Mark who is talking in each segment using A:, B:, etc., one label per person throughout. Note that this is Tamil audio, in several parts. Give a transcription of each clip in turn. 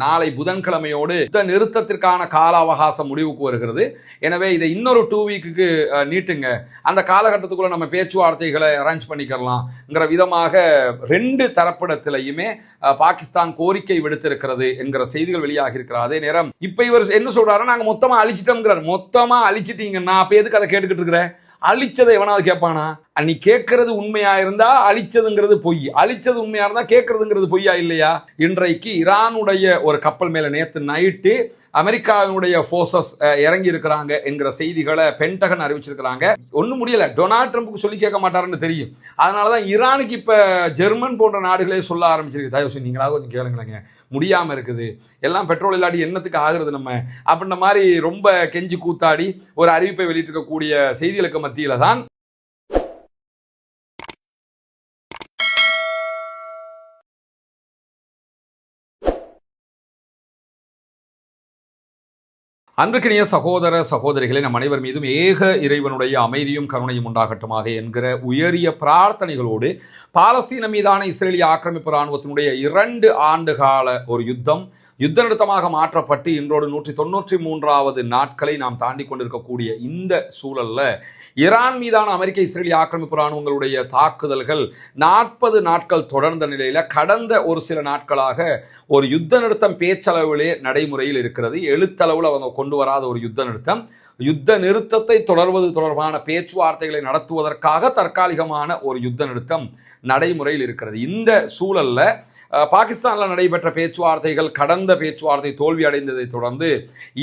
A: நாளை புதன்கிழமையோடு யுத்த நிறுத்தத்திற்கான கால அவகாசம் முடிவுக்கு வருகிறது. எனவே இதை இன்னொரு 2 வீக்குக்கு நீட்டுங்க, அந்த காலகட்டத்துக்குள்ள நம்ம பேச்சுவார்த்தைகளை அரேஞ்ச் பண்ணிக்கலாம்ங்கிற விதமாக 2 தரப்பிடத்திலையுமே பாகிஸ்தான் கோரிக்கை விடுத்திருக்கிறது என்கிற செய்திகள் வெளியாகி இருக்கிறது. அதே நேரம் இப்ப இவர் என்ன சொல்றாரு, நாங்க மொத்தமா அழிச்சிட்டோம்ங்கிறார். மொத்தமா அழிச்சிட்டீங்கன்னா அப்ப எதுக்கு அதை கேட்டுக்கிட்டு இருக்கிற? அழிச்சதை எவனாவது கேட்பானா? நீ கேட்கறது உண்மையா இருந்தா அழிச்சதுங்கிறது பொய், அழிச்சது உண்மையா இருந்தா கேட்கறதுங்கிறது பொய்யா இல்லையா? இன்றைக்கு ஈரானுடைய ஒரு கப்பல் மேல நேத்து நைட்டு அமெரிக்காவினுடைய போர்சஸ் இறங்கி இருக்கிறாங்க என்கிற செய்திகளை பென்டகன் அறிவிச்சிருக்கிறாங்க. ஒன்றும் முடியல, டொனால்ட் ட்ரம்ப்புக்கு சொல்லி கேட்க மாட்டாருன்னு தெரியும். அதனாலதான் ஈரானுக்கு இப்ப ஜெர்மன் போன்ற நாடுகளே சொல்ல ஆரம்பிச்சிருக்கு, தயவு செய்து நீங்களாவது கொஞ்சம் கேளுங்களேங்க, முடியாம இருக்குது, எல்லாம் பெட்ரோல் இல்லாட்டி என்னத்துக்கு ஆகுறது நம்ம அப்படின்ற மாதிரி ரொம்ப கெஞ்சி கூத்தாடி ஒரு அறிவிப்பை வெளியிட்டிருக்கக்கூடிய செய்திகளுக்கு மத்தியில தான் அன்பிற்கினிய சகோதர சகோதரிகளை நம் அனைவர் மீதும் ஏக இறைவனுடைய அமைதியும் கருணையும் உண்டாகட்டுமாக என்கிற உயரிய பிரார்த்தனைகளோடு பாலஸ்தீன மீதான இஸ்ரேலிய ஆக்கிரமிப்பு இராணுவத்தினுடைய 2 ஆண்டுகால ஒரு யுத்த நிறுத்தமாக மாற்றப்பட்டு இன்றோடு 193வது நாட்களை நாம் தாண்டி கொண்டிருக்கக்கூடிய இந்த சூழல்ல ஈரான் மீதான அமெரிக்க இஸ்ரேலிய ஆக்கிரமிப்பு இராணுவங்களுடைய தாக்குதல்கள் 40 நாட்கள் தொடர்ந்த நிலையில கடந்த ஒரு சில நாட்களாக ஒரு யுத்த நிறுத்தம் பேச்சளவிலே நடைமுறையில் இருக்கிறது. எழுத்தளவில் அவங்க கொண்டு வராத ஒரு யுத்த நிறுத்தத்தை தொடர்வது தொடர்பான பேச்சுவார்த்தைகளை நடத்துவதற்காக தற்காலிகமான ஒரு யுத்த நிறுத்தம் நடைமுறையில் இருக்கிறது. இந்த சூழல்ல பாகிஸ்தானில் நடைபெற்ற பேச்சுவார்த்தைகள் கடந்த பேச்சுவார்த்தை தோல்வி அடைந்ததை தொடர்ந்து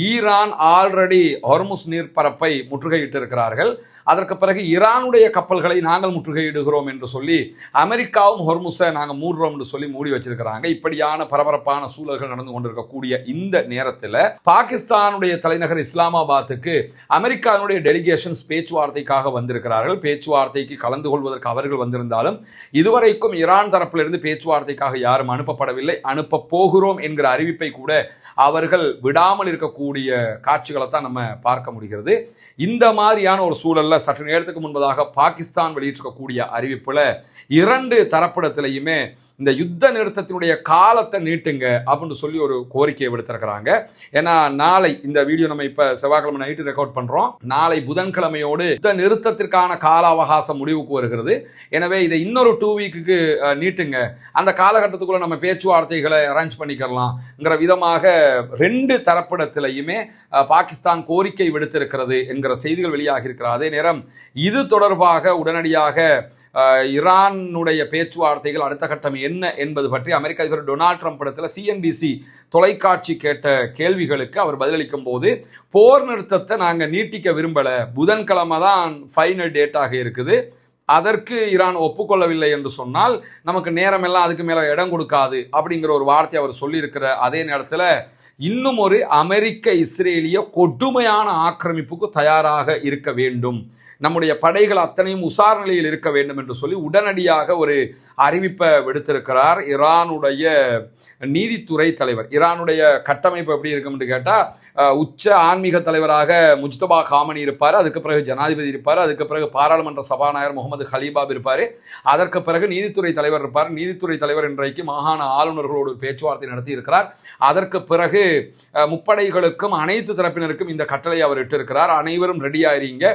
A: ஈரான் ஆல்ரெடி ஹொர்முஸ் நீர்ப்பரப்பை முற்றுகையிட்டு இருக்கிறார்கள். அதற்கு பிறகு ஈரானுடைய கப்பல்களை நாங்கள் முற்றுகையிடுகிறோம் என்று சொல்லி அமெரிக்காவும் ஹொர்முஸை நாங்கள் மூடுறோம் என்று சொல்லி மூடி வச்சிருக்கிறாங்க. இப்படியான பரபரப்பான சூழல்கள் நடந்து கொண்டிருக்கக்கூடிய இந்த நேரத்தில் பாகிஸ்தானுடைய தலைநகர் இஸ்லாமாபாத்துக்கு அமெரிக்காவுடைய டெலிகேஷன்ஸ் பேச்சுவார்த்தைக்காக வந்திருக்கிறார்கள். பேச்சுவார்த்தைக்கு கலந்து கொள்வதற்கு அவர்கள் வந்திருந்தாலும் இதுவரைக்கும் ஈரான் தரப்பிலிருந்து பேச்சுவார்த்தைக்காக யாரும் அனுப்பப்படவில்லை. அனுப்ப போகிறோம் என்கிற அறிவிப்பை கூட அவர்கள் விடாமல் இருக்கக்கூடிய காட்சிகளை தான் நம்ம பார்க்க முடிகிறது. இந்த மாதிரியான ஒரு சூழல்ல சற்று நேரத்துக்கு முன்பதாக பாகிஸ்தான் வெளியிட்டிருக்கக்கூடிய அறிவிப்புல 2 தரப்பிடத்திலையுமே இந்த யுத்த நிறுத்தத்தினுடைய காலத்தை நீட்டுங்க அப்படின்னு சொல்லி ஒரு கோரிக்கையை விடுத்திருக்கிறாங்க. ஏன்னா நாளை இந்த வீடியோ நம்ம இப்ப செவ்வாய்க்கிழமை நைட்டு ரெக்கார்ட் பண்றோம். நாளை புதன்கிழமையோடு யுத்த நிறுத்தத்திற்கான கால அவகாசம் முடிவுக்கு வருகிறது. எனவே இதை இன்னொரு 2 வீக்குக்கு நீட்டுங்க, அந்த காலகட்டத்துக்குள்ள நம்ம பேச்சுவார்த்தைகளை அரேஞ்ச் பண்ணிக்கலாம்ங்கிற விதமாக 2 தரப்பிடத்திலையுமே பாகிஸ்தான் கோரிக்கை விடுத்திருக்கிறது என்கிற செய்திகள் வெளியாகி இருக்கிறது. அதே நேரம் இது தொடர்பாக உடனடியாக ஈரானுடைய பேச்சுவார்த்தைகள் அடுத்த கட்டம் என்ன என்பது பற்றி அமெரிக்க அதிபர் டொனால்ட் ட்ரம்ப் இடத்துல சிஎன்பிசி தொலைக்காட்சி கேட்ட கேள்விகளுக்கு அவர் பதிலளிக்கும் போது போர் நிறுத்தத்தை நாங்கள் நீட்டிக்க விரும்பல, புதன்கிழமை தான் ஃபைனல் டேட்டாக இருக்குது, அதற்கு ஈரான் ஒப்புக்கொள்ளவில்லை என்று சொன்னால் நமக்கு நேரம் எல்லாம் அதுக்கு மேல இடம் கொடுக்காது அப்படிங்கிற ஒரு வார்த்தை அவர் சொல்லியிருக்கிற அதே நேரத்தில் இன்னும் ஒரு அமெரிக்க இஸ்ரேலிய கொடுமையான ஆக்கிரமிப்புக்கு தயாராக இருக்க வேண்டும், நம்முடைய படைகள் அத்தனையும் உசார் நிலையில் இருக்க வேண்டும் என்று சொல்லி உடனடியாக ஒரு அறிவிப்பை விடுத்திருக்கிறார் ஈரானுடைய நீதித்துறை தலைவர். ஈரானுடைய கட்டமைப்பு எப்படி இருக்கும் என்று கேட்டால் உச்ச ஆன்மீக தலைவராக முஜ்தபா காமனி இருப்பார், அதுக்கு பிறகு ஜனாதிபதி இருப்பார், அதுக்கு பிறகு பாராளுமன்ற சபாநாயகர் முகமது ஹலீபாப் இருப்பார், அதற்கு பிறகு நீதித்துறை தலைவர் இருப்பார். நீதித்துறை தலைவர் இன்றைக்கு மாகாண ஆளுநர்களோடு பேச்சுவார்த்தை நடத்தி இருக்கிறார். அதற்கு பிறகு முப்படைகளுக்கும் அனைத்து தரப்பினருக்கும் இந்த கட்டளை அவர் இட்டிருக்கிறார், அனைவரும் ரெடியாகிறீங்க,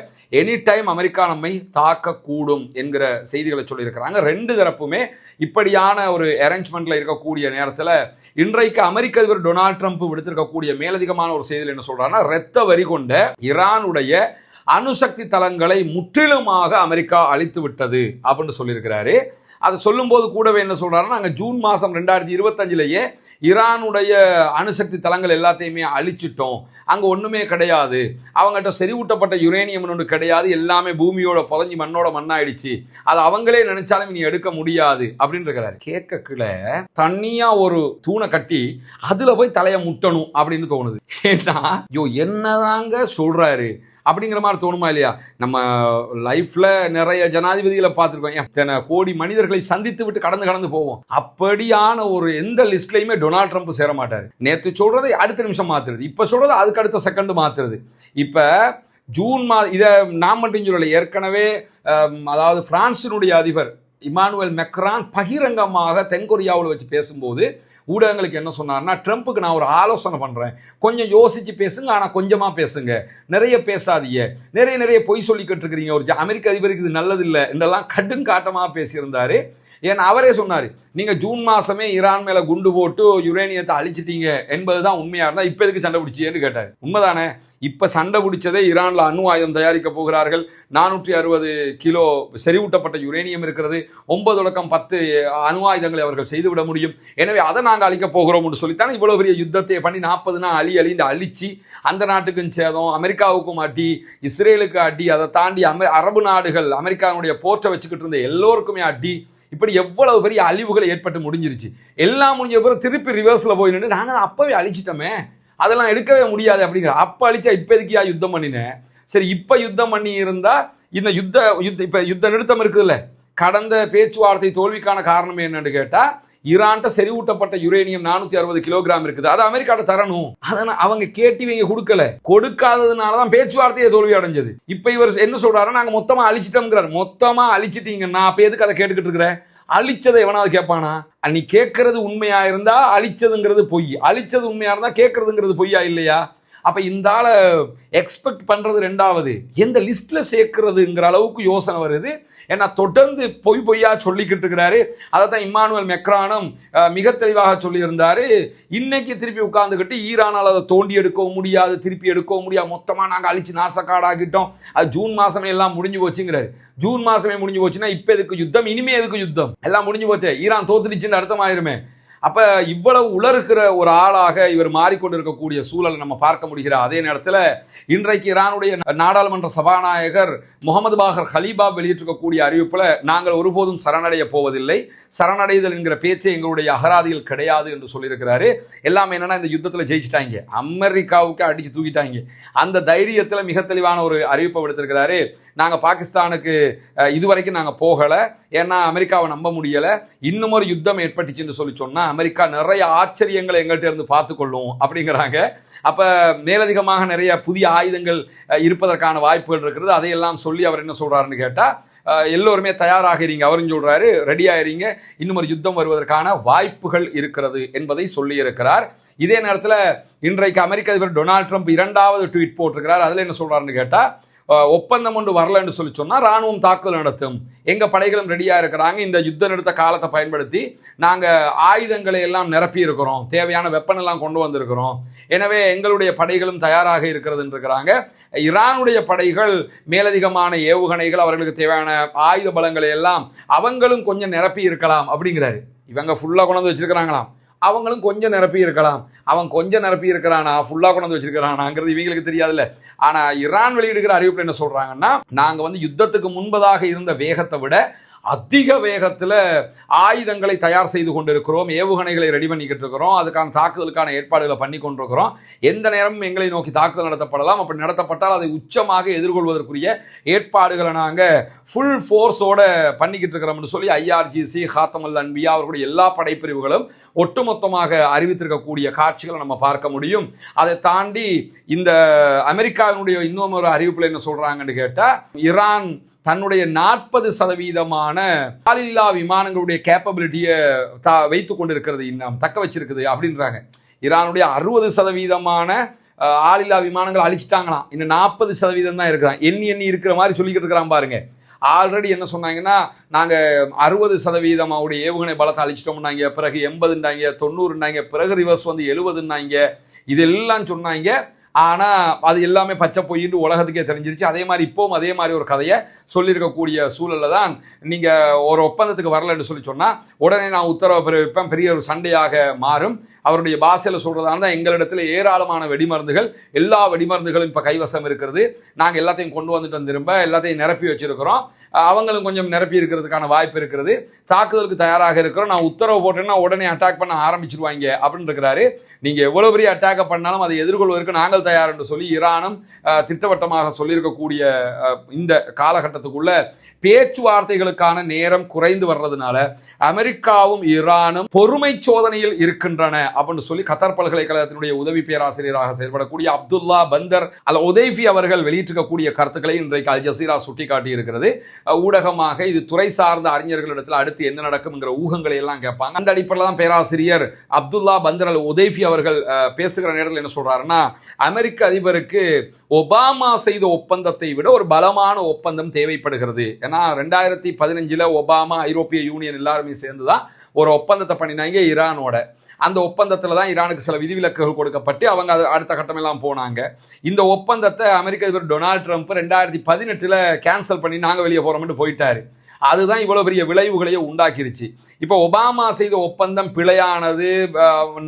A: எனி டைம் அமெரிக்கா நம்மை தாக்கக்கூடும் என்கிற செய்திகளை சொல்லியிருக்கிறாங்க. 2 தரப்புமே இப்படியான ஒரு அரேஞ்ச்மெண்ட்ல இருக்கக்கூடிய நேரத்தில் இன்றைக்கு அமெரிக்க அதிபர் டொனால்ட் ட்ரம்ப் விடுத்திருக்கக்கூடிய மேலதிகமான ஒரு செய்தியில் என்ன சொல்றாருன்னா, இரத்த வரி கொண்ட ஈரானுடைய அணுசக்தி தளங்களை முற்றிலுமாக அமெரிக்கா அழித்து விட்டது அப்படின்னு சொல்லியிருக்கிறாரு. அதை சொல்லும்போது கூடவே என்ன சொல்றாருன்னா, நாங்கள் ஜூன் மாதம் 2025 ஈரானுடைய அணுசக்தி தளங்கள் எல்லாத்தையுமே அழிச்சிட்டோம், அங்கே ஒன்றுமே கிடையாது, அவங்ககிட்ட செறிவூட்டப்பட்ட யுரேனியம் ஒன்று கிடையாது, எல்லாமே பூமியோட புதஞ்சி மண்ணோட மண்ணாயிடுச்சு, அது அவங்களே நினைச்சாலும் இனி எடுக்க முடியாது அப்படின்னு இருக்கிறாரு. கேட்கல தனியா ஒரு தூணை கட்டி அதுல போய் தலையை முட்டணும் அப்படின்னு தோணுது. ஏன்னா என்னதாங்க சொல்றாரு அப்படிங்கிற மாதிரி தோணுமா இல்லையா? நம்ம லைஃப்ல நிறைய ஜனாதிபதிகளை பார்த்துருக்கோம், எத்தனை கோடி மனிதர்களை சந்தித்து விட்டு கடந்து போவோம். அப்படியான ஒரு எந்த லிஸ்ட்லையுமே டொனால்ட் ட்ரம்ப் சேர மாட்டாரு. நேற்று சொல்றதை அடுத்த நிமிஷம் மாத்துறது, இப்ப சொல்றது அதுக்கு அடுத்த செகண்ட் மாத்துறது. இப்ப ஜூன் இதை நான் மட்டும் சொல்லலை, ஏற்கனவே அதாவது பிரான்சினுடைய அதிபர் இமானுவேல் மெக்ரான் பகிரங்கமாக தென்கொரியாவில் வச்சு பேசும்போது ஊடகங்களுக்கு என்ன சொன்னார்னா, ட்ரம்ப்புக்கு நான் ஒரு ஆலோசனை பண்ணுறேன், கொஞ்சம் யோசிச்சு பேசுங்க, ஆனால் கொஞ்சமாக பேசுங்க, நிறைய பேசாதீங்க, நிறைய பொய் சொல்லிக்கிட்டு இருக்கிறீங்க, ஒரு அமெரிக்க அதிபருக்கு இது நல்லதில்லை என்றெல்லாம் கடுங்காட்டமாக பேசியிருந்தாரு. ஏன்னா அவரே சொன்னார், நீங்கள் ஜூன் மாதமே ஈரான் மேலே குண்டு போட்டு யுரேனியத்தை அழிச்சிட்டீங்க என்பதுதான் உண்மையாக இருந்தால் இப்போ எதுக்கு சண்டை பிடிச்சின்னு கேட்டார். உண்மைதானே? இப்போ சண்டை பிடிச்சதே ஈரானில் அணு ஆயுதம் தயாரிக்க போகிறார்கள். 460 கிலோ செறிவூட்டப்பட்ட யுரேனியம் இருக்கிறது. 9-10 அணு ஆயுதங்களை அவர்கள் செய்துவிட முடியும். எனவே அதை நாங்கள் அழிக்க போகிறோம்னு சொல்லித்தானே இவ்வளோ பெரிய யுத்தத்தை பண்ணி 40 நாள் அழிந்து அழிச்சு அந்த நாட்டுக்கும் சேதம், அமெரிக்காவுக்கும் அடி, இஸ்ரேலுக்கு அடி, அதை தாண்டி அரபு நாடுகள் அமெரிக்காவுடைய போற்றை வச்சுக்கிட்டு இருந்த எல்லோருக்குமே அடி, இப்படி எவ்வளவு பெரிய அழிவுகளை ஏற்பட்டு முடிஞ்சிருச்சு. எல்லாம் முடிஞ்ச பிறகு திருப்பி ரிவர்ஸ்ல போய் நின்று நாங்கள் அப்பவே அழிச்சிட்டோமே, அதெல்லாம் எடுக்கவே முடியாது அப்படிங்கிற. அப்ப அழிச்சா இப்ப எதுக்கியா யுத்தம் பண்ணினேன்? சரி, இப்ப யுத்தம் பண்ணி இருந்தா இந்த இப்ப யுத்த நிறுத்தம் இருக்குதுல்ல, கடந்த பேச்சுவார்த்தை தோல்விக்கான காரணம் என்னன்னு கேட்டா, ஈரான்ட்ட செறிவூட்டப்பட்ட யுரேனியம் 460 கிலோகிராம் இருக்குது, அது அமெரிக்காட்ட தரணும். அதனால அவங்க கேட்டு இவங்க கொடுக்கல, கொடுக்காததுனாலதான் பேச்சுவார்த்தையை தோல்வி அடைஞ்சது. இப்ப இவர் என்ன சொல்றாரு, நாங்க மொத்தமா அழிச்சிட்டோம்ங்கிறார். மொத்தமா அழிச்சிட்டீங்கன்னா அப்ப எதுக்கு அதை கேட்டுக்கிட்டு இருக்கிற? அழிச்சதை எவனாவது கேட்பானா? நீ கேட்கறது உண்மையா இருந்தா அழிச்சதுங்கிறது பொய், அழிச்சது உண்மையா இருந்தா கேட்கறதுங்கிறது பொய்யா இல்லையா? அப்ப இந்த ஆளை எக்ஸ்பெக்ட் பண்றது ரெண்டாவது, எந்த லிஸ்ட்ல சேர்க்கிறதுங்கிற அளவுக்கு யோசனை வருது. ஏன்னா தொடர்ந்து பொய்யா சொல்லிக்கிட்டு இருக்கிறாரு. அதைத்தான் இம்மானுவேல் மெக்ரானும் மிக தெளிவாக சொல்லியிருந்தாரு. இன்னைக்கு திருப்பி உட்கார்ந்துக்கிட்டு ஈரானால் அதை தோண்டி எடுக்கவும் முடியாது, திருப்பி எடுக்கவும் முடியாது, மொத்தமாக நாங்கள் அழிச்சு நாசக்காடாகிட்டோம், அது ஜூன் மாசமே எல்லாம் முடிஞ்சு போச்சுங்கிறாரு. ஜூன் மாசமே முடிஞ்சு போச்சுன்னா இப்ப எதுக்கு யுத்தம், இனிமே எதுக்கு யுத்தம்? எல்லாம் முடிஞ்சு போச்சு, ஈரான் தோத்துடுச்சுன்னு அர்த்தமாயிருமே. அப்ப இவ்வளவு உலர்கிற ஒரு ஆளாக இவர் மாறிக்கொண்டிருக்கக்கூடிய சூழலை நம்ம பார்க்க முடிகிறார். அதே நேரத்தில் இன்றைக்கு ஈரானுடைய நாடாளுமன்ற சபாநாயகர் முகமது பாகர் ஹலீபா வெளியிட்டிருக்கக்கூடிய அறிவிப்புல, நாங்கள் ஒருபோதும் சரணடைய போவதில்லை, சரணடைதல் என்கிற பேச்சே எங்களுடைய அகராதியில் கிடையாது என்று சொல்லியிருக்கிறாரு. எல்லாமே என்னன்னா, இந்த யுத்தத்தில் ஜெயிச்சிட்டாங்க, அமெரிக்காவுக்கு அடிச்சு தூக்கிட்டாங்க, அந்த தைரியத்தில் மிக தெளிவான ஒரு அறிவிப்பை விடுத்திருக்கிறாரு. நாங்கள் பாகிஸ்தானுக்கு இதுவரைக்கும் நாங்கள் போகலை, ஏன்னா அமெரிக்காவை நம்ப முடியலை, இன்னும் ஒரு யுத்தம் ஏற்பட்டுச்சுன்னு சொல்லி சொன்னா அமெரிக்கா நிறைய ஆச்சரியங்களை எங்கள்கிட்ட இருந்து பார்த்துக்கொள்ளும் அப்படிங்கிறாங்க. அப்ப மேலதிகமாக நிறைய புதிய ஆயுதங்கள் இருப்பதற்கான வாய்ப்புகள் இருக்கிறது. அதையெல்லாம் சொல்லி அவர் என்ன சொல்றாருன்னு கேட்டா, எல்லோருமே தயாராகிறீங்க, அவரும் சொல்றாரு ரெடி ஆகிறீங்க, இன்னும் ஒரு யுத்தம் வருவதற்கான வாய்ப்புகள் இருக்கிறது என்பதை சொல்லி இருக்கிறார். இதே நேரத்தில் இன்றைக்கு அமெரிக்க அதிபர் டொனால்ட் ட்ரம்ப் 2வது ட்வீட் போட்டிருக்கிறார். அதுல என்ன சொல்றாருன்னு கேட்டா, ஒப்பந்தம் ஒன்று வரலன்னு சொல்லி சொன்னால் ராணுவம் தாக்குதல் நடத்தும், எங்கள் படைகளும் ரெடியாக இருக்கிறாங்க, இந்த யுத்த நிறுத்த காலத்தை பயன்படுத்தி நாங்கள் ஆயுதங்களை எல்லாம் நிரப்பி இருக்கிறோம், தேவையான வெப்பன் எல்லாம் கொண்டு வந்திருக்கிறோம், எனவே எங்களுடைய படைகளும் தயாராக இருக்கிறதுன்னு இருக்கிறாங்க. ஈரானுடைய படைகள் மேலதிகமான ஏவுகணைகள், அவர்களுக்கு தேவையான ஆயுத பலங்களை எல்லாம் அவங்களும் கொஞ்சம் நிரப்பி இருக்கலாம் அப்படிங்கிறாரு. இவங்க ஃபுல்லாக கொண்டு வந்து வச்சிருக்கிறாங்களாம், அவங்களும் கொஞ்சம் நிரப்பி இருக்கலாம். அவன் கொஞ்சம் நிரப்பி இருக்கிறானா ஃபுல்லாக கொண்டு வந்து வச்சிருக்கிறானாங்கிறது இவங்களுக்கு தெரியாதுல்ல. ஆனால் ஈரான் வெளியிடுகிற அறிவிப்பில் என்ன சொல்றாங்கன்னா, நாங்கள் யுத்தத்துக்கு முன்பதாக இருந்த வேகத்தை விட அதிக வேகத்தில் ஆயுதங்களை தயார் செய்து கொண்டிருக்கிறோம், ஏவுகணைகளை ரெடி பண்ணிக்கிட்டு இருக்கிறோம், அதுக்கான தாக்குதலுக்கான ஏற்பாடுகளை பண்ணி கொண்டிருக்கிறோம், எந்த நேரமும் எங்களை நோக்கி தாக்குதல் நடத்தப்படலாம், அப்படி நடத்தப்பட்டால் அதை உச்சமாக எதிர்கொள்வதற்குரிய ஏற்பாடுகளை நாங்கள் ஃபுல் ஃபோர்ஸோட பண்ணிக்கிட்டு இருக்கிறோம்னு சொல்லி IRGC, ஹாத்தமல் அன்பியா அவர்களுடைய எல்லா படைப்பிரிவுகளும் ஒட்டுமொத்தமாக அறிவித்திருக்கக்கூடிய காட்சிகளை நம்ம பார்க்க முடியும். அதை தாண்டி இந்த அமெரிக்காவினுடைய இன்னும் ஒரு அறிவிப்பில் என்ன சொல்றாங்கன்னு கேட்டால், ஈரான் தன்னுடைய 40% ஆளில்லா விமானங்களுடைய கேப்பபிலிட்டியை வைத்துக் கொண்டிருக்கிறது, இன்னும் தக்க வச்சிருக்குது அப்படின்றாங்க. ஈரானுடைய 60% ஆளில்லா விமானங்கள் அழிச்சிட்டாங்களாம், இன்னும் 40% தான் இருக்குதான். எண்ணி இருக்கிற மாதிரி சொல்லிக்கிட்டு இருக்கிறான் பாருங்க. ஆல்ரெடி என்ன சொன்னாங்கன்னா, நாங்கள் 60% ஏவுகணை பலத்தை அழிச்சிட்டோம்னாங்க, பிறகு 80ண்டாங்க, 90ண்டாங்க, பிறகு ரிவர்ஸ் வந்து 70ண்டாங்க, இதெல்லாம் சொன்னாங்க. ஆனால் அது எல்லாமே பச்சை பொய்ன்னு உலகத்துக்கே தெரிஞ்சிருச்சு. அதே மாதிரி இப்போவும் அதே மாதிரி ஒரு கதையை சொல்லியிருக்கக்கூடிய சூழலில் தான் நீங்கள் ஒரு ஒப்பந்தத்துக்கு வரலன்னு சொல்லி சொன்னால் உடனே நான் உத்தரவு பிறப்பிப்பேன், பெரிய ஒரு சண்டையாக மாறும். அவருடைய பாஷையில் சொல்கிறதால தான் எங்களிடத்தில் ஏராளமான வெடிமருந்துகள், எல்லா வெடிமருந்துகளும் இப்போ கைவசம் இருக்கிறது, நாங்கள் எல்லாத்தையும் கொண்டு வந்துட்டோம், திரும்ப எல்லாத்தையும் நிரப்பி வச்சிருக்கிறோம், அவங்களும் கொஞ்சம் நிரப்பி இருக்கிறதுக்கான வாய்ப்பு இருக்கிறது, தாக்குதலுக்கு தயாராக இருக்கிறோம், நான் உத்தரவு போட்டேன்னா உடனே அட்டாக் பண்ண ஆரம்பிச்சிருவாங்க அப்படின்னு இருக்கிறாரு. நீங்கள் எவ்வளோ பெரிய அட்டாக்கை பண்ணாலும் அதை எதிர்கொள்வதற்கு நாங்கள் தயார் என்று சொல்லி ஈரானும் திட்டவட்டமாக சொல்லியிருக்கக்கூடிய இந்த காலகட்டத்துக்குள்ள பேச்சுவார்த்தைகளுக்கான நேரம் குறைந்து வர்றதுனால அமெரிக்காவும் ஈரானும் பொறுமை சோதனையில் இருக்கின்றன அப்படின்னு சொல்லி கத்தார் பல்கலைக்கழகத்தினுடைய உதவி பேராசிரியராக செயல்படக்கூடிய அப்துல்லா பந்தர் அல் உதைஃபி அவர்கள் வெளியிட்டிருக்கக்கூடிய கருத்துக்களை இன்றைக்கு அல் ஜசீரா சுட்டிக்காட்டி இருக்கிறது. ஊடகமாக இது துறை சார்ந்த அறிஞர்களிடத்தில் அடுத்து என்ன நடக்கும் என்கிற ஊகங்களை எல்லாம் கேட்பாங்க. அந்த அடிப்படையில் தான் பேராசிரியர் அப்துல்லா பந்தர் அல் உதைஃபி அவர்கள் பேசுகிற நேரத்தில் என்ன சொல்றாருன்னா, அமெரிக்க அதிபருக்கு ஒபாமா செய்த ஒப்பந்தத்தை விட ஒரு பலமான ஒப்பந்தம் தேவைப்படுகிறது. ஏன்னா 2015 ஒபாமா ஐரோப்பிய யூனியன் எல்லாருமே சேர்ந்துதான் ஒரு ஒப்பந்தத்தை பண்ணினாங்க ஈரானோட. அந்த ஒப்பந்தத்தில் தான் ஈரானுக்கு சில விதிவிலக்குகள் கொடுக்கப்பட்டு அவங்க அடுத்த கட்டமெல்லாம் போனாங்க. இந்த ஒப்பந்தத்தை அமெரிக்க அதிபர் டொனால்ட் ட்ரம்ப் 2018 கேன்சல் பண்ணி நாங்கள் வெளியே போறோம்னு போயிட்டாரு. அதுதான் இவ்வளவு பெரிய விளைவுகளையே உண்டாக்கிருச்சு. இப்போ ஒபாமா செய்த ஒப்பந்தம் பிழையானது,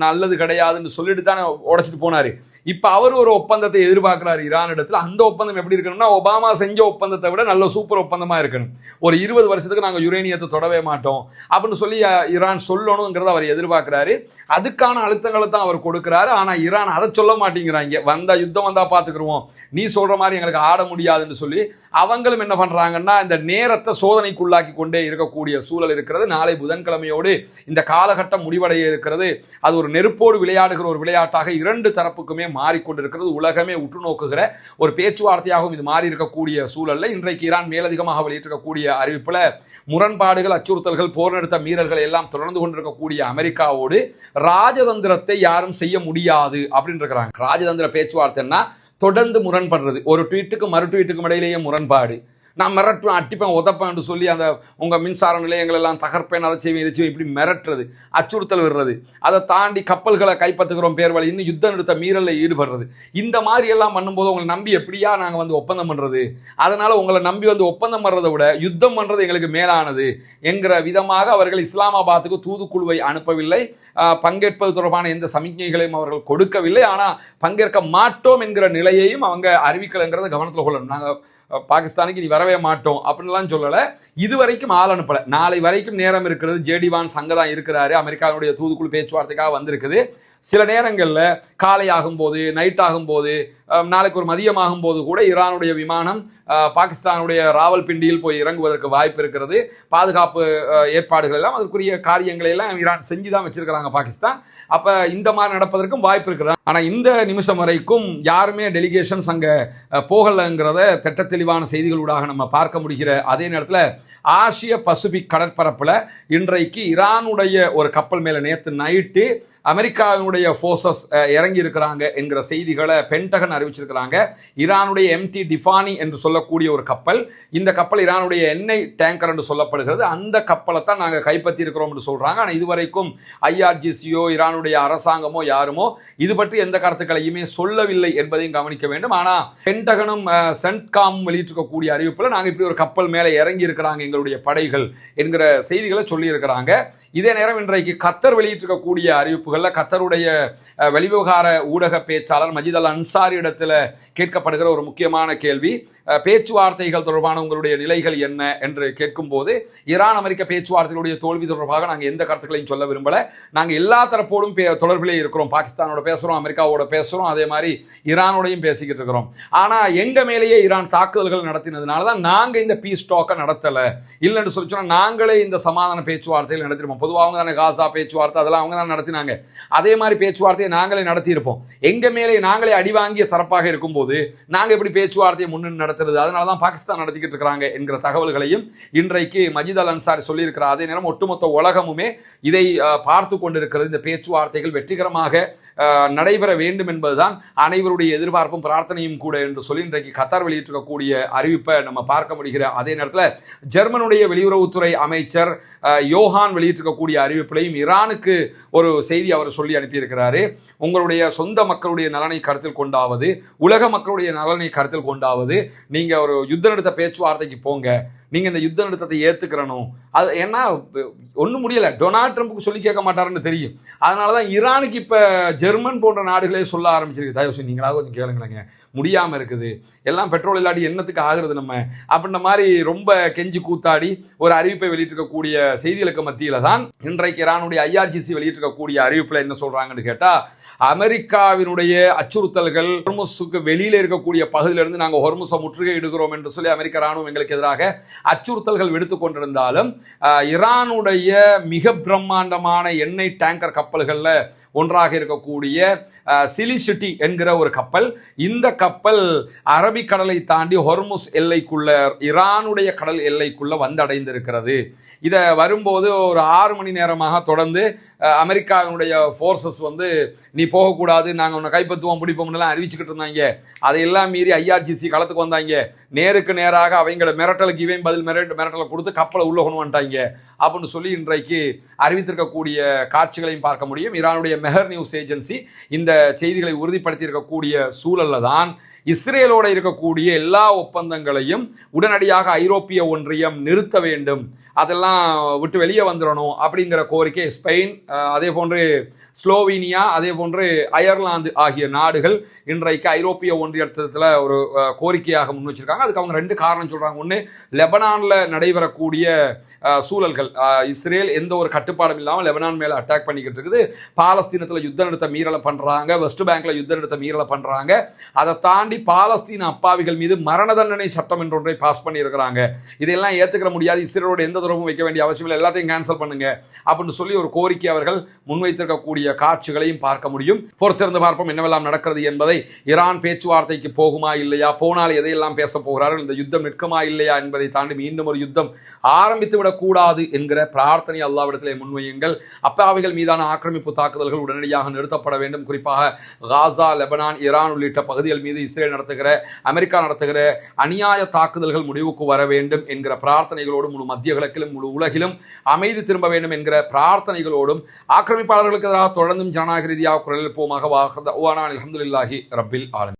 A: நல்லது கிடையாதுன்னு சொல்லிட்டு தானே உடைச்சிட்டு போனாரு. இப்ப அவர் ஒரு ஒப்பந்தத்தை எதிர்பார்க்கிறார் ஈரான் இடத்துல. அந்த ஒப்பந்தம் எப்படி இருக்கணும்னா, ஒபாமா செஞ்ச ஒப்பந்தத்தை விட நல்ல சூப்பர் ஒப்பந்தமா இருக்கணும். ஒரு 20 வருஷத்துக்கு நாங்கள் யுரேனியத்தை தொடவே மாட்டோம் அப்படின்னு சொல்லி ஈரான் சொல்லணுங்கிறத அவர் எதிர்பார்க்கிறாரு. அதுக்கான அழுத்தங்களை தான் அவர் கொடுக்கிறாரு. ஆனா ஈரான் அதை சொல்ல மாட்டேங்கிறாங்க. வந்தா யுத்தம் வந்தா பாத்துக்கிருவோம், நீ சொல்ற மாதிரி எங்களுக்கு ஆட முடியாதுன்னு சொல்லி அவங்களும் என்ன பண்றாங்கன்னா, இந்த நேரத்தை சோதனைக்குள்ளாக்கி கொண்டே இருக்கக்கூடிய சூழல் இருக்கிறது. நாளை புதன்கிழமையோடு இந்த காலகட்டம் முடிவடைய இருக்கிறது. அது ஒரு நெருப்போடு விளையாடுகிற ஒரு விளையாட்டாக இரண்டு தரப்புக்குமே மாறிக்கொண்டிருக்கிறது. உலகமே உற்று நோக்குகிற ஒரு பேச்சுவார்த்தையாகவும் இது மாறி இருக்கக்கூடிய சூழல்ல இன்றைக்கு ஈரான் மேலதிகமாக வெளியிட்டிருக்கக்கூடிய அறிவிப்புல முரண்பாடுகள், அச்சுறுத்தல்கள், போர் நிறுத்த மீறல்கள் எல்லாம் தொடர்ந்து கொண்டிருக்கக்கூடிய அமெரிக்காவோடு ராஜதந்திரத்தை யாரும் செய்ய முடியாது அப்படின்னு இருக்கிறாங்க. ராஜதந்திர பேச்சுவார்த்தைன்னா தொடர்ந்து முரண்படுறது, ஒரு ட்வீட்டுக்கு மறு ட்வீட்டுக்கும் இடையிலேயே முரண்பாடு. நான் மிரட்டுவேன், அட்டிப்பேன், உதப்பேன் சொல்லி அந்த உங்கள் மின்சார நிலையங்கள் எல்லாம் தகர்ப்பேன், அதை செய்வேன், இதை செய்வேன், இப்படி மிரட்டுறது, அச்சுறுத்தல் விடுறது. அதை தாண்டி கப்பல்களை கைப்பற்றுகிறோம் பேர் வழி இன்னும் யுத்த நிறுத்த மீறலில் ஈடுபடுறது. இந்த மாதிரி எல்லாம் பண்ணும்போது உங்களை நம்பி எப்படியா நாங்கள் வந்து ஒப்பந்தம் பண்ணுறது, அதனால உங்களை நம்பி வந்து ஒப்பந்தம் பண்ணுறதை விட யுத்தம் பண்ணுறது எங்களுக்கு மேலானது என்கிற விதமாக அவர்கள் இஸ்லாமாபாத்துக்கு தூதுக்குழுவை அனுப்பவில்லை. பங்கேற்பது தொடர்பான எந்த சமிக்ஞைகளையும் அவர்கள் கொடுக்கவில்லை. ஆனால் பங்கேற்க மாட்டோம் என்கிற நிலையையும் அவங்க அறிவிக்கலைங்கிறத கவனத்தில் கொள்ளணும். நாங்கள் பாகிஸ்தானுக்கு நீ வரவே மாட்டோம் அப்படின்லாம் சொல்லலை. இதுவரைக்கும் ஆள் அனுப்பலை. நாளை வரைக்கும் நேரம் இருக்கிறது. ஜேடி வான்ஸ் அங்கே தான் இருக்கிறாரு. அமெரிக்காவுடைய தூதுக்குழு பேச்சுவார்த்தைக்காக வந்திருக்குது. சில நேரங்களில் காலை ஆகும்போது, நைட் ஆகும்போது, நாளைக்கு ஒரு மதியம் ஆகும்போது கூட ஈரானுடைய விமானம் பாகிஸ்தானுடைய ராவல்பிண்டியில் போய் இறங்குவதற்கு வாய்ப்பு இருக்கிறது. பாதுகாப்பு ஏற்பாடுகள் எல்லாம் அதற்குரிய காரியங்களை எல்லாம் ஈரான் செஞ்சு தான் வச்சிருக்கிறாங்க பாகிஸ்தான். அப்போ இந்த மாதிரி நடப்பதற்கும் வாய்ப்பு இருக்கிறது. ஆனால் இந்த நிமிஷம் வரைக்கும் யாருமே டெலிகேஷன்ஸ் அங்கே போகலைங்கிறத திட்ட தெளிவான செய்திகளூடாக நம்ம பார்க்க முடிகிற அதே நேரத்தில் ஆசிய பசிபிக் கடற்பரப்பில் இன்றைக்கு ஈரானுடைய ஒரு கப்பல் மேலே நேற்று நைட்டு அமெரிக்காவினுடைய ஃபோர்ஸஸ் இறங்கி இருக்கிறாங்க என்கிற செய்திகளை பென்டகன் அறிவிச்சிருக்கிறாங்க. ஈரானுடைய எம்டி டிஃபானி என்று சொல்லக்கூடிய ஒரு கப்பல், இந்த கப்பல் ஈரானுடைய எண்ணெய் டேங்கர் என்று சொல்லப்படுகிறது. அந்த கப்பலை தான் நாங்கள் கைப்பற்றி இருக்கிறோம் என்று சொல்றாங்க. ஆனால் இதுவரைக்கும் ஐஆர்ஜிசியோ ஈரானுடைய அரசாங்கமோ யாருமோ இது பற்றி எந்த கருத்துக்களையுமே சொல்லவில்லை என்பதையும் கவனிக்க வேண்டும். ஆனால் பென்டகனும் சென்ட்காமும் வெளியிட்டிருக்கக்கூடிய அறிவிப்பில் நாங்கள் இப்படி ஒரு கப்பல் மேலே இறங்கி இருக்கிறாங்க எங்களுடைய படைகள் என்கிற செய்திகளை சொல்லி இருக்கிறாங்க. இதே நேரம் இன்றைக்கு கத்தர் வெளியிட்டிருக்கக்கூடிய அறிவிப்புகளில் கத்தருடைய வெளிவிவகார ஊடக பேச்சாளர் மஜித் அல் அன்சாரி இடத்துல கேட்கப்படுகிற ஒரு முக்கியமான கேள்வி, பேச்சுவார்த்தைகள் தொடர்பான உங்களுடைய நிலைகள் என்ன என்று கேட்கும் போது, ஈரான் அமெரிக்க பேச்சுவார்த்தைகளுடைய தோல்வி தொடர்பாக நாங்கள் எந்த கருத்துக்களையும் சொல்ல விரும்பல. நாங்கள் எல்லா தரப்போடும் தொடர்பிலே இருக்கிறோம். பாகிஸ்தானோட பேசுறோம், அமெரிக்காவோட பேசுறோம், அதே மாதிரி ஈரானோடையும் பேசிக்கிட்டு இருக்கிறோம். ஆனா எங்க மேலேயே ஈரான் தாக்குதல்கள் நடத்தினதுனால தான் நாங்க இந்த பீஸ் டாக்கை நடத்தல. இல்லைன்னு சொல்லி சொன்னா நாங்களே இந்த சமாதான பேச்சுவார்த்தைகள் நடத்திருப்போம். பொதுவாக அவங்க தானே காசா பேச்சுவார்த்தை அதெல்லாம் அவங்க தான் நடத்தினாங்க. அதே மாதிரி பேச்சுவார்த்தையை நாங்களே நடத்தியிருப்போம். எங்க மேலே நாங்களே அடிவாங்கிய சரப்பாக இருக்கும்போது நாங்கள் எப்படி பேச்சுவார்த்தையை முன்னின்று நடத்துறது, அதனால தான் பாகிஸ்தான் நடத்திக்கிட்டு இருக்கிறாங்க என்கிற தகவல்களையும் இன்றைக்கு மஜித் அல் அன்சாரி சொல்லியிருக்கிறார். அதே நேரம் ஒட்டுமொத்த உலகமுமே இதை பார்த்து கொண்டிருக்கிறது. இந்த பேச்சுவார்த்தைகள் வெற்றிகரமாக நடைபெற வேண்டும் என்பதுதான் அனைவருடைய எதிர்பார்ப்பும் பிரார்த்தனையும் கூட என்று சொல்லி இன்றைக்கு கத்தார் வெளியிட்டிருக்கக்கூடிய அறிவிப்பை நம்ம பார்க்க முடிகிற அதே நேரத்தில் ஜெர்மனுடைய வெளியுறவுத்துறை அமைச்சர் யோஹான் வெளியிட்டிருக்கக்கூடிய அறிவிப்பிலையும் ஈரானுக்கு ஒரு செய்தி அவர் சொல்லி அனுப்பியிருக்கிறாரு. உங்களுடைய சொந்த மக்களுடைய நலனை கருத்தில் கொண்டாவது, உலக மக்களுடைய நலனை கருத்தில் கொண்டாவது, நீங்க ஒரு யுத்த நிறுத்த பேச்சுவார்த்தைக்கு போங்க, நீங்க இந்த யுத்த நிறுத்தத்தை ஏத்துக்கிறணும். அது ஏன்னா ஒன்றும் முடியல, டொனால்ட் ட்ரம்ப்புக்கு சொல்லி கேட்க மாட்டாருன்னு தெரியும். அதனாலதான் ஈரானுக்கு இப்ப ஜெர்மன் போன்ற நாடுகளே சொல்ல ஆரம்பிச்சிருக்கு, தயவு நீங்களாக கொஞ்சம் கேளுங்களேங்க, முடியாம இருக்குது, எல்லாம் பெட்ரோல் இல்லாட்டி என்னத்துக்கு ஆகுறது நம்ம அப்படின்ற மாதிரி ரொம்ப கெஞ்சி கூத்தாடி ஒரு அறிவிப்பை வெளியிட்டிருக்கக்கூடிய செய்திகளுக்கு மத்தியில தான் இன்றைக்கு ஈரானுடைய ஐஆர்ஜிசி வெளியிட்டிருக்கக்கூடிய அறிவிப்புல என்ன சொல்றாங்கன்னு கேட்டா, அமெரிக்காவினுடைய அச்சுறுத்தல்கள் ஹொர்முஸுக்கு வெளியில் இருக்கக்கூடிய பகுதியிலிருந்து நாங்கள் ஹொர்முஸை முற்றுகையிடுகிறோம் என்று சொல்லி அமெரிக்க ராணுவம் எங்களுக்கு எதிராக அச்சுறுத்தல்கள் விடுத்துக் கொண்டிருந்தாலும் ஈரானுடைய மிக பிரம்மாண்டமான எண்ணெய் டேங்கர் கப்பல்களில் ஒன்றாக இருக்கக்கூடிய சிலிசிட்டி என்கிற ஒரு கப்பல், இந்த கப்பல் அரபிக்கடலை தாண்டி ஹொர்முஸ் எல்லைக்குள்ள ஈரானுடைய கடல் எல்லைக்குள்ள வந்தடைந்திருக்கிறது. இதை வரும்போது ஒரு 6 மணி நேரமாக தொடர்ந்து அமெரிக்காவினுடைய ஃபோர்ஸஸ் வந்து நீ போகக்கூடாது, நாங்கள் உன்னை கைப்பற்றுவோம் பிடிப்போம்லாம் அறிவிச்சுக்கிட்டு இருந்தாங்க. அதையெல்லாம் மீறி IRGC களத்துக்கு வந்தாங்க. நேருக்கு நேராக அவங்கள மிரட்டலுக்கு இவன் பதில் மிரட்டலை கொடுத்து கப்பலை உள்ள கொண்டு வந்துட்டாங்க அப்படின்னு சொல்லி இன்றைக்கு அறிவித்திருக்கக்கூடிய காட்சிகளையும் பார்க்க முடியும். ஈரானுடைய மெஹர் நியூஸ் ஏஜென்சி இந்த செய்திகளை உறுதிப்படுத்தி இருக்கக்கூடிய சூழல்ல தான் இஸ்ரேலோட இருக்கக்கூடிய எல்லா ஒப்பந்தங்களையும் உடனடியாக ஐரோப்பிய ஒன்றியம் நிறுத்த வேண்டும், அதெல்லாம் விட்டு வெளியே வந்துடணும் அப்படிங்கிற கோரிக்கை ஸ்பெயின், அதே போன்று ஸ்லோவீனியா, அதே போன்று அயர்லாந்து ஆகிய நாடுகள் இன்றைக்கு ஐரோப்பிய ஒன்றியத்தில் ஒரு கோரிக்கையாக முன் வச்சிருக்காங்க. அதுக்கு அவங்க 2 காரணம் சொல்றாங்க. ஒன்று, லெபனானில் நடைபெறக்கூடிய சூழல்கள், இஸ்ரேல் எந்த ஒரு கட்டுப்பாடும் இல்லாமல் லெபனான் மேலே அட்டாக் பண்ணிக்கிட்டு இருக்குது, பாலஸ்தீனத்தில் யுத்த நிறுத்த மீறலை பண்றாங்க, வெஸ்ட் பேங்க்ல யுத்த நிறுத்த மீறலை பண்றாங்க, அதை தாண்டி பாலஸ்தீன அப்பாவிகள் மீது மரண தண்டனை சட்டம் என்ற ஒன்றை பாஸ் பண்ணி இருக்கிறாங்க. இதெல்லாம் ஏற்றுக்கிற முடியாது, இஸ்ரேலோட எந்த தொடர்பும் வைக்க வேண்டிய அவசியம் இல்லை, எல்லாத்தையும் கேன்சல் பண்ணுங்க அப்படின்னு சொல்லி ஒரு கோரிக்கை அவர்கள் முன்வைத்திருக்கக்கூடிய காட்சிகளையும் பார்க்க முடியும். பொறுத்திருந்து பார்ப்போம் என்னவெல்லாம் நடக்கிறது என்பதை. ஈரான் பேச்சுவார்த்தைக்கு போகுமா இல்லையா, போனால் எதையெல்லாம் பேச போகிறார்கள், இந்த யுத்தம் நிற்குமா இல்லையா என்பதை தாண்டி மீண்டும் ஒரு யுத்தம் ஆரம்பித்து விடக்கூடாது என்கிற பிரார்த்தனை அல்லாஹ்விடத்திலே முன்வையுங்கள். அப்பாவிகள் மீதான ஆக்கிரமிப்பு தாக்குதல்கள் உடனடியாக நிறுத்தப்பட வேண்டும். குறிப்பாக காசா, லெபனான், ஈரான் உள்ளிட்ட பகுதிகள் மீது இஸ்ரேல் நடத்துகிற, அமெரிக்கா நடத்துகிற அநியாய தாக்குதல்கள் முடிவுக்கு வர வேண்டும் என்கிற பிரார்த்தனைகளோடும் முழு மத்திய கிழக்கிலும் முழு உலகிலும் அமைதி திரும்ப வேண்டும் என்கிற பிரார்த்தனைகளோடும் ஆக்கிரமிப்பாளர்களுக்கு எதிராக தொடர்ந்தும் ஜனநாயக ரீதியாக குரல் எழுப்புவோமாக. அல்ஹம்துலில்லாஹி ரப்பில் ஆலமீன்.